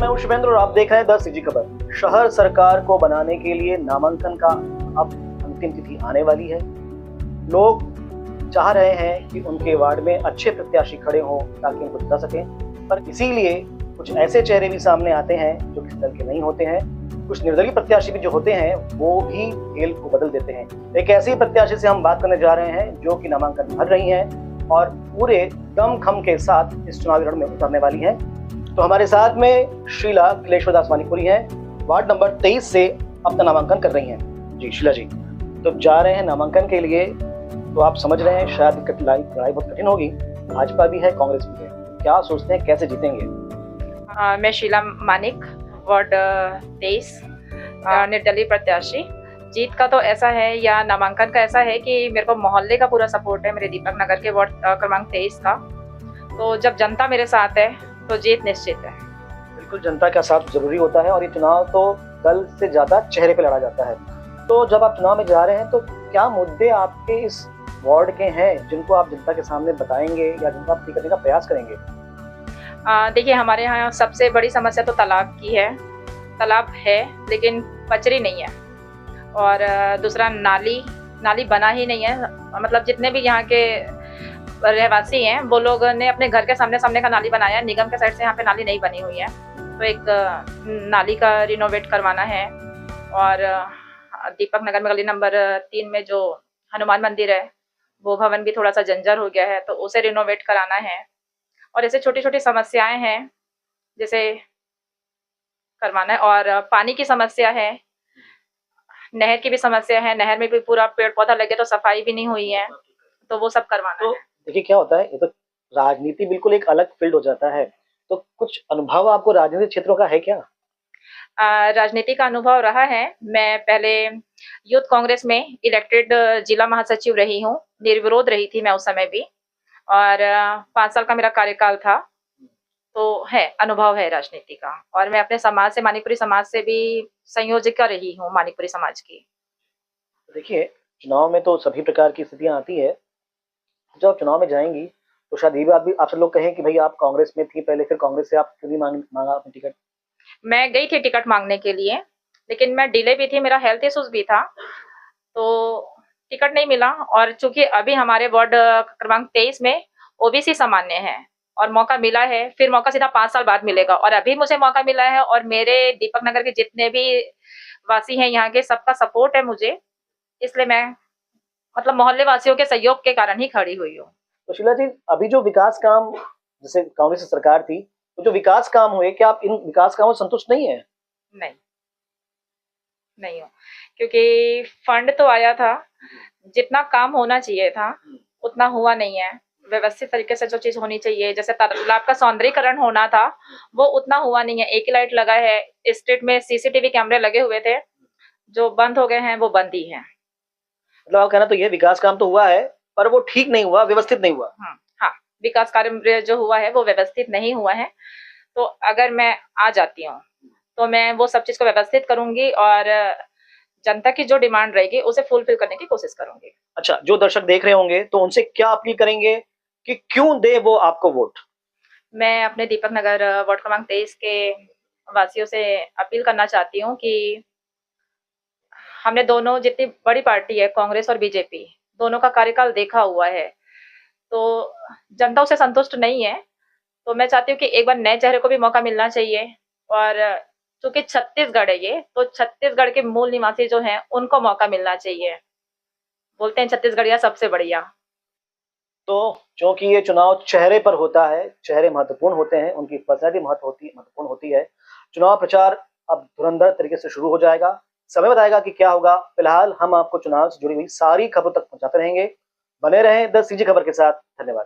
मैं हूं शुभेंद्र और आप देख रहे हैं 10 सीजी खबर। शहर सरकार को बनाने के लिए नामांकन का अब अंतिम तिथि आने वाली है। लोग चाह रहे हैं कि उनके वार्ड में अच्छे प्रत्याशी खड़े हों ताकि उनको जिता सकें, पर इसीलिए कुछ ऐसे चेहरे भी सामने आते हैं जो किस दल के नहीं होते हैं। कुछ निर्दलीय प्रत्याशी भी जो होते हैं वो भी खेल को बदल देते हैं। एक ऐसे प्रत्याशी से हम बात करने जा रहे हैं जो कि नामांकन भर रही हैं और पूरे दमखम के साथ इस चुनावी रण में उतरने वाली हैं। तो हमारे साथ में शीला किलेश्वरदास मानिकपुरी हैं, वार्ड नंबर 23 से अपना नामांकन कर रही हैं। जी शीला जी, तो जा रहे हैं नामांकन के लिए, तो आप समझ रहे हैं शायद लड़ाई बहुत कठिन होगी। भाजपा भी है, कांग्रेस भी है, क्या सोचते हैं कैसे जीतेंगे? मैं शीला मानिक, वार्ड 23, निर्दलीय प्रत्याशी। जीत का तो ऐसा है या नामांकन का ऐसा है कि मेरे को मोहल्ले का पूरा सपोर्ट है, मेरे दीपक नगर के वार्ड क्रमांक 23 का। तो जब जनता मेरे साथ है तो जीत निश्चित है। बिल्कुल, जनता का साथ जरूरी होता है और ये चुनाव तो दल से ज्यादा चेहरे पे लड़ा जाता है। तो जब आप चुनाव में जा रहे हैं तो क्या मुद्दे आपके इस वार्ड के हैं जिनको आप जनता के सामने बताएंगे या जिनको आप ठीक करने का प्रयास करेंगे? देखिए, हमारे यहाँ सबसे बड़ी समस्या तो तालाब की है। तालाब है लेकिन पचरी नहीं है, और दूसरा नाली बना ही नहीं है। मतलब जितने भी यहाँ के रहवासी हैं वो लोग ने अपने घर के सामने का नाली बनाया है। निगम के साइड से यहाँ पे नाली नहीं बनी हुई है, तो एक नाली का रिनोवेट करवाना है। और दीपक नगर में गली नंबर 3 में जो हनुमान मंदिर है वो भवन भी थोड़ा सा जंजर हो गया है, तो उसे रिनोवेट कराना है। और ऐसे छोटी छोटी समस्याएं हैं जैसे करवाना है। और पानी की समस्या है, नहर की भी समस्या है। नहर में भी पूरा पेड़ पौधा लगे तो सफाई भी नहीं हुई है, तो वो सब करवाना है। देखिए क्या होता है, ये तो राजनीति बिल्कुल एक अलग फील्ड हो जाता है। तो कुछ अनुभव आपको राजनीतिक क्षेत्रों का है क्या? राजनीति का अनुभव रहा है। मैं पहले यूथ कांग्रेस में इलेक्टेड जिला महासचिव रही हूँ, निर्विरोध रही थी मैं उस समय भी, और 5 साल का मेरा कार्यकाल था। तो है, अनुभव है राजनीति का। और मैं अपने समाज से, मानिकपुरी समाज से भी संयोजिका रही हूँ, मानिकपुरी समाज की। देखिए, चुनाव में तो सभी प्रकार की स्थितियां आती है। जब आप चुनाव में जाएंगी तो शायद ये बात भी आपसे लोग कहें कि भाई आप कांग्रेस में थी पहले, फिर कांग्रेस से आप क्यों नहीं मांगा अपनी टिकट? मैं गई थी टिकट मांगने के लिए, लेकिन मैं डिले भी थी, मेरा हेल्थ इश्यूज भी था, तो टिकट नहीं मिला। और चूंकि अभी हमारे वार्ड क्रमांक 23 में ओबीसी सामान्य है और मौका मिला है, फिर मौका सीधा 5 साल बाद मिलेगा। और अभी मुझे मौका मिला है और मेरे दीपक नगर के जितने भी वासी हैं यहाँ के, सबका सपोर्ट है मुझे, इसलिए मैं मतलब मोहल्ले वासियों के सहयोग के कारण ही खड़ी हुई हूँ। तो शीला जी, अभी जो विकास काम, जैसे कांग्रेस की सरकार थी, तो जो विकास काम हुए, क्या आप इन विकास कामों से संतुष्ट नहीं है? नहीं, नहीं हूँ, क्योंकि फंड तो आया था, जितना काम होना चाहिए था उतना हुआ नहीं है। व्यवस्थित तरीके से जो चीज होनी चाहिए, जैसे तालाब का सौंदर्यीकरण होना था, वो उतना हुआ नहीं है। एक ही लाइट लगा है, स्ट्रीट में सीसीटीवी कैमरे लगे हुए थे, जो बंद हो गए हैं वो बंद ही है। मतलब आप कहना तो ये विकास काम तो हुआ है पर वो ठीक नहीं हुआ, व्यवस्थित नहीं हुआ। हाँ, विकास कार्य जो हुआ है वो व्यवस्थित नहीं हुआ है। तो अगर मैं आ जाती हूँ तो मैं वो सब चीज को व्यवस्थित करूंगी और जनता की जो डिमांड रहेगी उसे फुलफिल करने की कोशिश करूंगी। अच्छा, जो दर्शक देख रहे होंगे तो उनसे क्या अपील करेंगे कि क्यों दे वो आपको वोट? मैं अपने दीपक नगर वार्ड क्रमांक 23 के वासियों से अपील करना चाहती हूँ कि हमने दोनों, जितनी बड़ी पार्टी है कांग्रेस और बीजेपी, दोनों का कार्यकाल देखा हुआ है, तो जनता उससे संतुष्ट नहीं है। तो मैं चाहती हूँ कि एक बार नए चेहरे को भी मौका मिलना चाहिए। और चूंकि छत्तीसगढ़ है ये, तो छत्तीसगढ़ के मूल निवासी जो हैं उनको मौका मिलना चाहिए। बोलते हैं छत्तीसगढ़िया सबसे बढ़िया। तो क्योंकि ये चुनाव चेहरे पर होता है, चेहरे महत्वपूर्ण होते हैं, उनकी पर्सनैलिटी महत्वपूर्ण होती है। चुनाव प्रचार अब धुरंधर तरीके से शुरू हो जाएगा। समय बताएगा कि क्या होगा। फिलहाल हम आपको चुनाव से जुड़ी हुई सारी खबरों तक पहुंचाते रहेंगे। बने रहें 10 सीजी खबर के साथ। धन्यवाद।